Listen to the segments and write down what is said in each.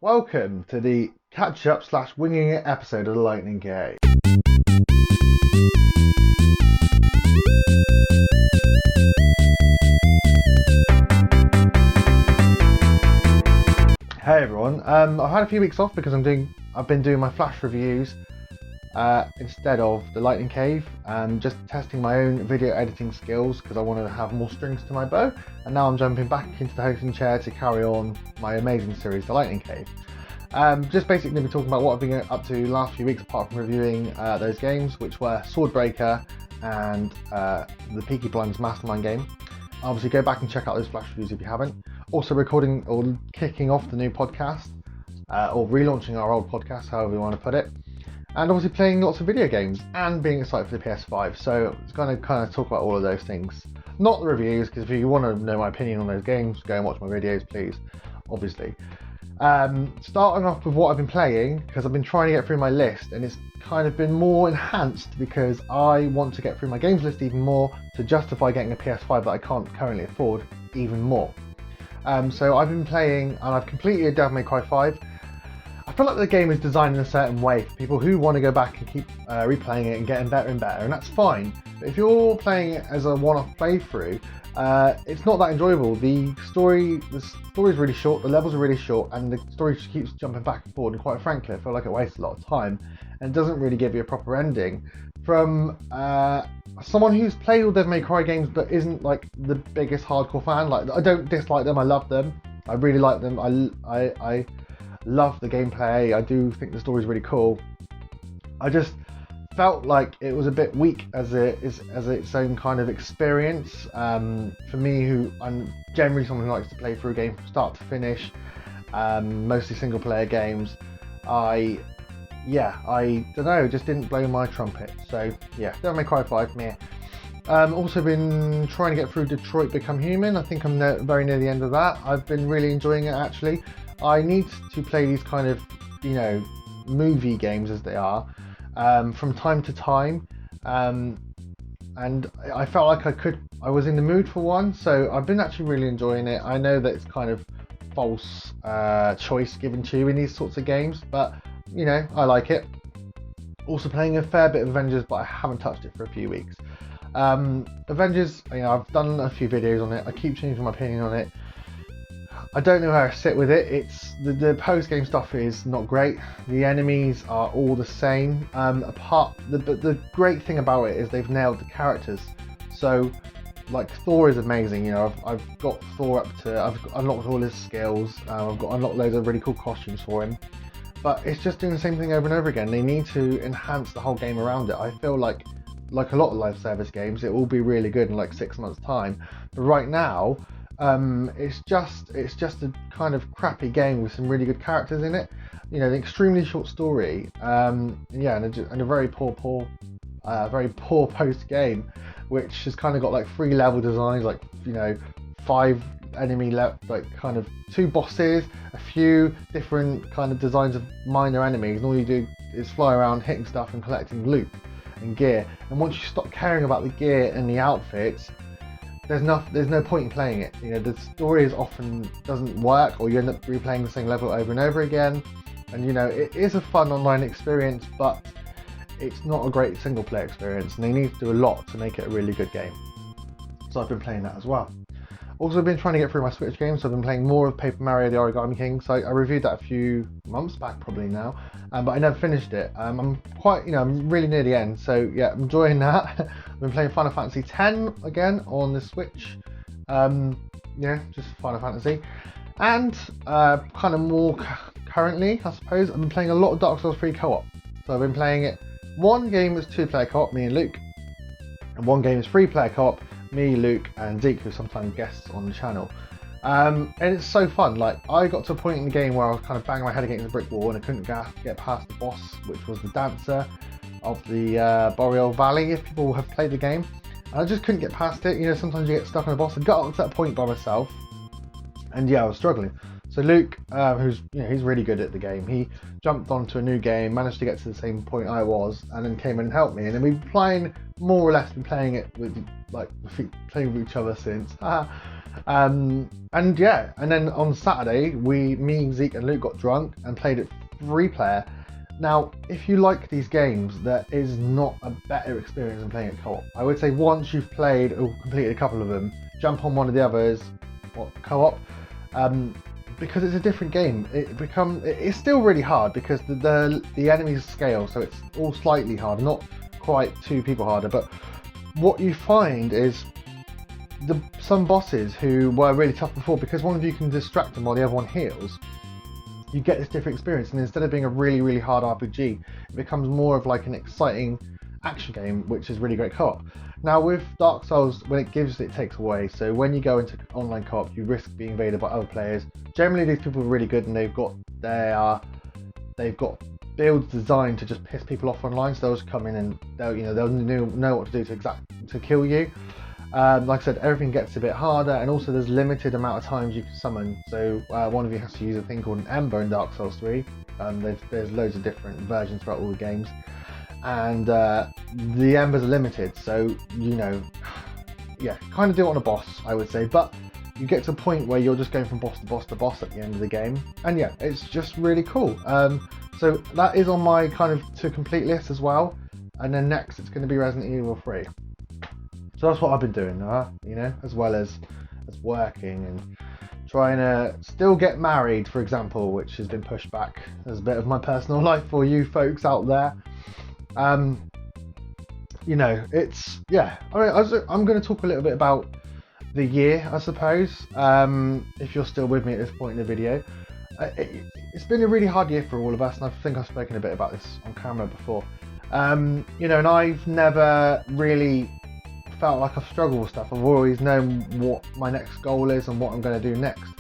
Welcome to the catch-up / winging it episode of the Lightning Cave. Hey everyone, I've had a few weeks off because I've been doing my flash reviews instead of the Lightning Cave, and just testing my own video editing skills because I wanted to have more strings to my bow. And now I'm jumping back into the hosting chair to carry on my amazing series, the Lightning Cave. Just basically going to be talking about what I've been up to the last few weeks, apart from reviewing those games, which were Swordbreaker and the Peaky Blinders Mastermind game. Obviously, go back and check out those flash reviews if you haven't. Also recording or kicking off the new podcast, or relaunching our old podcast, however you want to put it. And obviously playing lots of video games and being excited for the PS5. So it's going to kind of talk about all of those things. Not the reviews, because if you want to know my opinion on those games, go and watch my videos, please, obviously. Starting off with what I've been playing, because I've been trying to get through my list, and it's kind of been more enhanced because I want to get through my games list even more to justify getting a PS5 that I can't currently afford even more. So I've been playing, and I've completed Devil May Cry 5. I feel like the game is designed in a certain way for people who want to go back and keep replaying it and getting better and better, and that's fine. But if you're playing it as a one-off playthrough, it's not that enjoyable. The story is really short, the levels are really short, and the story just keeps jumping back and forward, and quite frankly I feel like it wastes a lot of time and doesn't really give you a proper ending. From someone who's played all Devil May Cry games but isn't like the biggest hardcore fan, like I don't dislike them, I love them, I really like them, I love the gameplay, I do think the story's really cool. I just felt like it was a bit weak as its own kind of experience. For me, who I'm generally someone who likes to play through a game from start to finish, mostly single player games, I don't know, just didn't blow my trumpet. So yeah, Devil May Cry 5, meh. Also been trying to get through Detroit Become Human. I think I'm very near the end of that. I've been really enjoying it actually. I need to play these kind of, movie games as they are, from time to time, and I felt like I was in the mood for one, so I've been actually really enjoying it. I know that it's kind of false choice given to you in these sorts of games, but I like it. Also playing a fair bit of Avengers, but I haven't touched it for a few weeks. Avengers, I've done a few videos on it. I keep changing my opinion on it. I don't know how I sit with it. It's the post-game stuff is not great. The enemies are all the same. The great thing about it is they've nailed the characters. So, like Thor is amazing. I've got Thor up to. I've unlocked all his skills. I've got unlocked loads of really cool costumes for him. But it's just doing the same thing over and over again. They need to enhance the whole game around it. I feel like a lot of live service games, it will be really good in like 6 months' time. But right now, it's just a kind of crappy game with some really good characters in it. An extremely short story, and a very poor post game, which has kind of got like 3 level designs, like 5 enemy like kind of 2 bosses, a few different kind of designs of minor enemies, and all you do is fly around hitting stuff and collecting loot and gear. And once you stop caring about the gear and the outfits, there's no point in playing it. The story often doesn't work, or you end up replaying the same level over and over again. And it is a fun online experience, but it's not a great single player experience, and they need to do a lot to make it a really good game. So I've been playing that as well. Also been trying to get through my Switch games, so I've been playing more of Paper Mario the Origami King. So I reviewed that a few months back probably now, but I never finished it. I'm quite, I'm really near the end, so yeah, I'm enjoying that. I've been playing Final Fantasy X again on the Switch. Just Final Fantasy. And kind of more currently, I suppose, I've been playing a lot of Dark Souls 3 co-op. So I've been playing it. One game is 2-player co-op, me and Luke, and one game is 3-player co-op, me, Luke, and Zeke, who sometimes guests on the channel. And it's so fun. Like, I got to a point in the game where I was kind of banging my head against the brick wall and I couldn't get past the boss, which was the dancer of the Boreal Valley, if people have played the game. And I just couldn't get past it. Sometimes you get stuck on a boss. I got up to that point by myself, and yeah, I was struggling. So Luke, who's he's really good at the game, he jumped onto a new game, managed to get to the same point I was, and then came in and helped me. And then we've been more or less playing it with playing with each other since. And then on Saturday, me, Zeke, and Luke got drunk and played it 3-player. Now, if you like these games, there is not a better experience than playing it co-op. I would say once you've played or completed a couple of them, jump on one of the others, co-op, because it's a different game. It's still really hard because the enemies scale, so it's all slightly harder, not quite 2 people harder. But what you find is some bosses who were really tough before, because one of you can distract them while the other one heals, you get this different experience, and instead of being a really, really hard RPG, it becomes more of like an exciting action game, which is really great co-op. Now with Dark Souls, when it gives, it takes away. So when you go into online co-op, you risk being invaded by other players. Generally, these people are really good, and they've got builds designed to just piss people off online. So they'll just come in and they'll know what to do to kill you. Like I said, everything gets a bit harder, and also there's limited amount of times you can summon. So one of you has to use a thing called an Ember in Dark Souls 3. There's loads of different versions throughout all the games, and the Embers are limited. So kind of do it on a boss, I would say. But you get to a point where you're just going from boss to boss to boss at the end of the game, and it's just really cool. So that is on my kind of to complete list as well. And then next, it's going to be Resident Evil 3. So that's what I've been doing, as well as working and trying to still get married, for example, which has been pushed back as a bit of my personal life for you folks out there. I'm going to talk a little bit about the year, I suppose, if you're still with me at this point in the video. It's been a really hard year for all of us, and I think I've spoken a bit about this on camera before. And I've never really felt like I've struggled with stuff. I've always known what my next goal is and what I'm going to do next,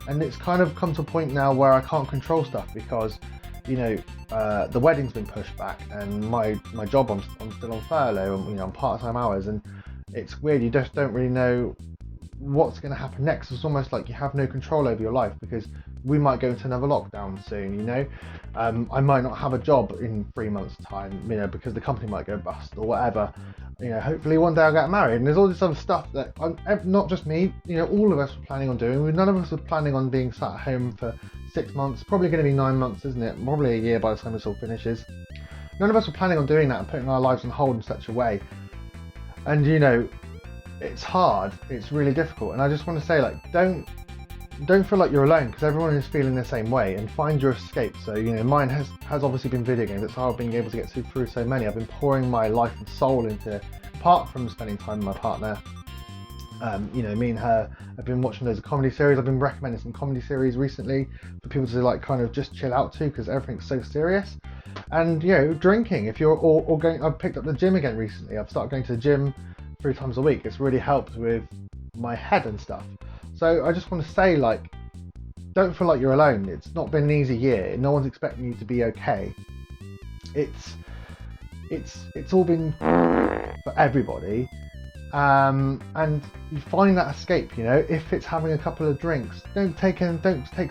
and it's kind of come to a point now where I can't control stuff because the wedding's been pushed back, and my job, I'm still on furlough, and I'm part-time hours, and it's weird. You just don't really know what's going to happen next. It's almost like you have no control over your life, because we might go into another lockdown soon. I might not have a job in 3 months' time, because the company might go bust or whatever. Hopefully one day I'll get married, and there's all this other stuff that not just me, all of us were planning on doing. None of us were planning on being sat at home for 6 months. Probably going to be 9 months, isn't it? Probably a year by the time this all finishes. None of us were planning on doing that and putting our lives on hold in such a way. And it's hard. It's really difficult. And I just want to say, don't feel like you're alone, because everyone is feeling the same way, and find your escape. So mine has obviously been video games. It's how I've been able to get through so many. I've been pouring my life and soul into, apart from spending time with my partner, me and her have been watching loads of comedy series. I've been recommending some comedy series recently for people to kind of just chill out to, because everything's so serious. And drinking, if you're or going, I've picked up the gym again recently. I've started going to the gym 3 times a week. It's really helped with my head and stuff. So I just want to say, don't feel like you're alone. It's not been an easy year. No one's expecting you to be okay. It's all been for everybody. And you find that escape, if it's having a couple of drinks, don't take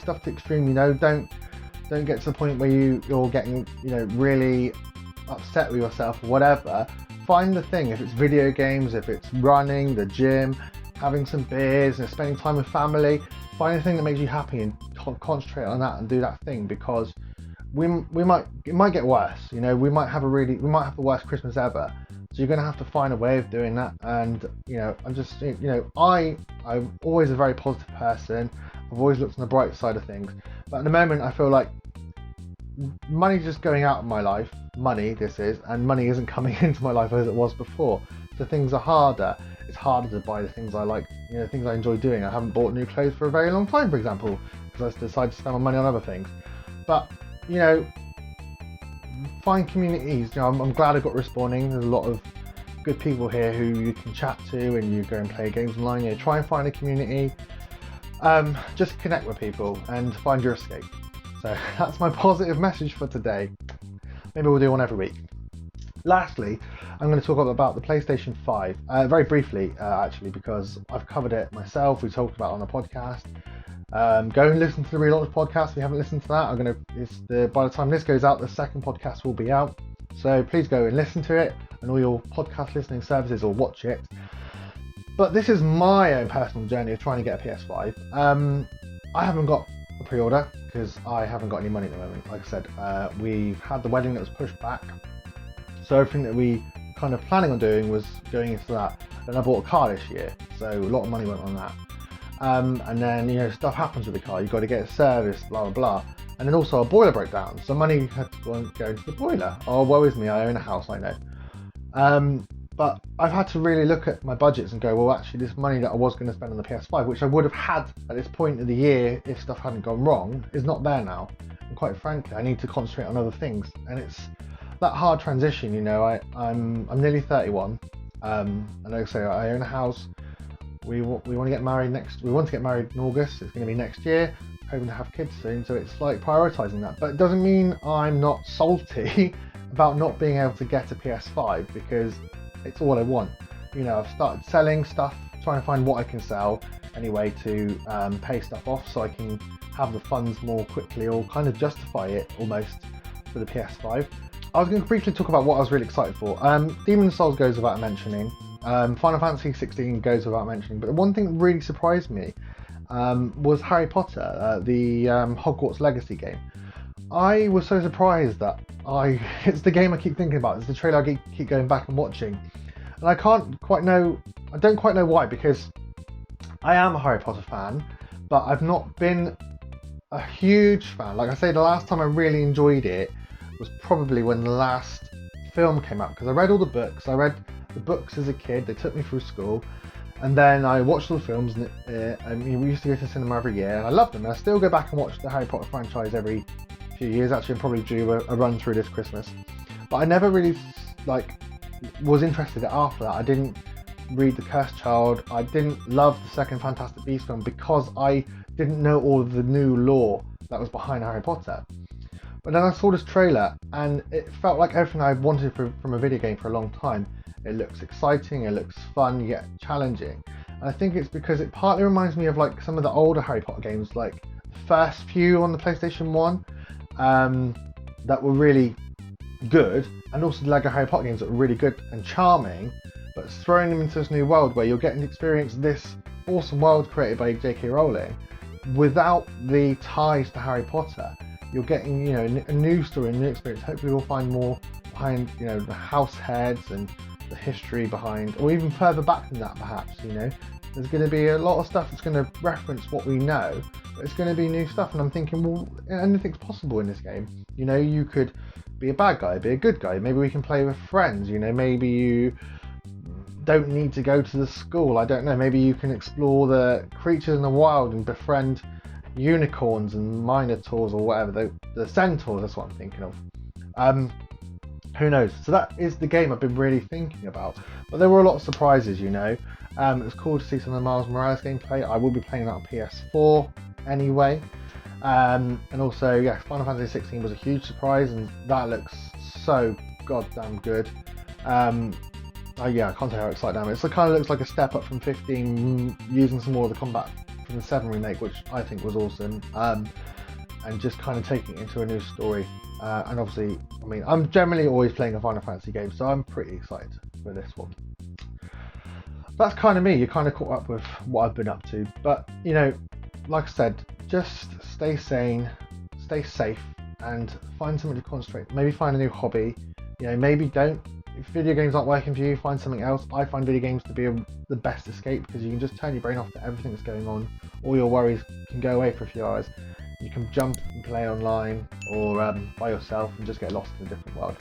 stuff to extreme, don't get to the point where you're getting, really upset with yourself or whatever. Find the thing. If it's video games, if it's running, the gym, having some beers and spending time with family, find a thing that makes you happy and concentrate on that and do that thing, because it might get worse. We might have the worst Christmas ever. So you're going to have to find a way of doing that. And I'm always a very positive person. I've always looked on the bright side of things. But at the moment, I feel like money's just going out of my life. And money isn't coming into my life as it was before. So things are harder. It's harder to buy the things I like, things I enjoy doing. I haven't bought new clothes for a very long time, for example, because I decided to spend my money on other things. But, find communities. I'm glad I got Respawning. There's a lot of good people here who you can chat to, and you go and play games online. Try and find a community. Just connect with people and find your escape. So that's my positive message for today. Maybe we'll do one every week. Lastly, I'm going to talk about the PlayStation 5, very briefly actually, because I've covered it myself. We talked about it on the podcast. Go and listen to the Relaunch podcast if you haven't listened to that. By the time this goes out, the second podcast will be out. So please go and listen to it and all your podcast listening services, or watch it. But this is my own personal journey of trying to get a PS5. I haven't got a pre-order because I haven't got any money at the moment. Like I said, we've had the wedding that was pushed back. So everything that we kind of planning on doing was going into that. And I bought a car this year, so a lot of money went on that. And then, stuff happens with the car. You've got to get it serviced, blah, blah, blah. And then also a boiler broke down, so money had to go into the boiler. Oh, woe is me, I own a house, I know. But I've had to really look at my budgets and go, well, actually, this money that I was going to spend on the PS5, which I would have had at this point of the year if stuff hadn't gone wrong, is not there now. And quite frankly, I need to concentrate on other things. And it's that hard transition, I'm nearly 31. And like I say, I own a house. We want to get married in August. It's going to be next year. Hoping to have kids soon, so it's like prioritizing that. But it doesn't mean I'm not salty about not being able to get a PS5, because it's all I want. I've started selling stuff, trying to find what I can sell anyway to pay stuff off, so I can have the funds more quickly, or kind of justify it almost for the PS5. I was going to briefly talk about what I was really excited for. Demon's Souls goes without mentioning. Final Fantasy 16 goes without mentioning. But the one thing that really surprised me was Harry Potter, the Hogwarts Legacy game. I was so surprised that it's the game I keep thinking about. It's the trailer I keep going back and watching. And I don't quite know why, because I am a Harry Potter fan, but I've not been a huge fan. Like I say, the last time I really enjoyed it was probably when the last film came out, because I read all the books. I read the books as a kid, they took me through school, and then I watched all the films, and we used to go to cinema every year, and I loved them, and I still go back and watch the Harry Potter franchise every few years. Actually, I'm probably due a run through this Christmas, but I never really was interested after that. I didn't read The Cursed Child, I didn't love the second Fantastic Beasts film, because I didn't know all of the new lore that was behind Harry Potter. But then I saw this trailer, and it felt like everything I wanted from a video game for a long time. It looks exciting, it looks fun, yet challenging. And I think it's because it partly reminds me of some of the older Harry Potter games, like the first few on the PlayStation 1, that were really good, and also the Lego Harry Potter games that were really good and charming, but throwing them into this new world where you're getting to experience this awesome world created by J.K. Rowling without the ties to Harry Potter. You're getting, a new story, a new experience. Hopefully we'll find more behind, the house heads and the history behind, or even further back than that perhaps, There's going to be a lot of stuff that's going to reference what we know, but it's going to be new stuff, and I'm thinking, well, anything's possible in this game. You could be a bad guy, be a good guy. Maybe we can play with friends, maybe you don't need to go to the school. I don't know, maybe you can explore the creatures in the wild and befriend unicorns and minotaurs, or whatever, the centaurs, that's what I'm thinking of. Who knows? So that is the game I've been really thinking about. But there were a lot of surprises, It was cool to see some of the Miles Morales gameplay. I will be playing that on PS4 anyway. And also, Final Fantasy 16 was a huge surprise, and that looks so goddamn good. I can't say how excited I am. It kind of looks like a step up from 15, using some more of the combat from the 7 remake, which I think was awesome, and just kind of taking it into a new story. And obviously, I'm generally always playing a Final Fantasy game, so I'm pretty excited for this one. That's kind of me. You're kind of caught up with what I've been up to. But, like I said, just stay sane, stay safe, and find something to concentrate. Maybe find a new hobby. Maybe don't. If video games aren't working for you, find something else. I find video games to be the best escape, because you can just turn your brain off to everything that's going on. All your worries can go away for a few hours. You can jump and play online, or by yourself, and just get lost in a different world.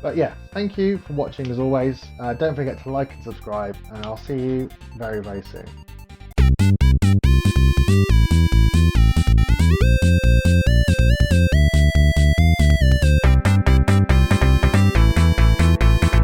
But thank you for watching as always. Don't forget to like and subscribe, and I'll see you very, very soon.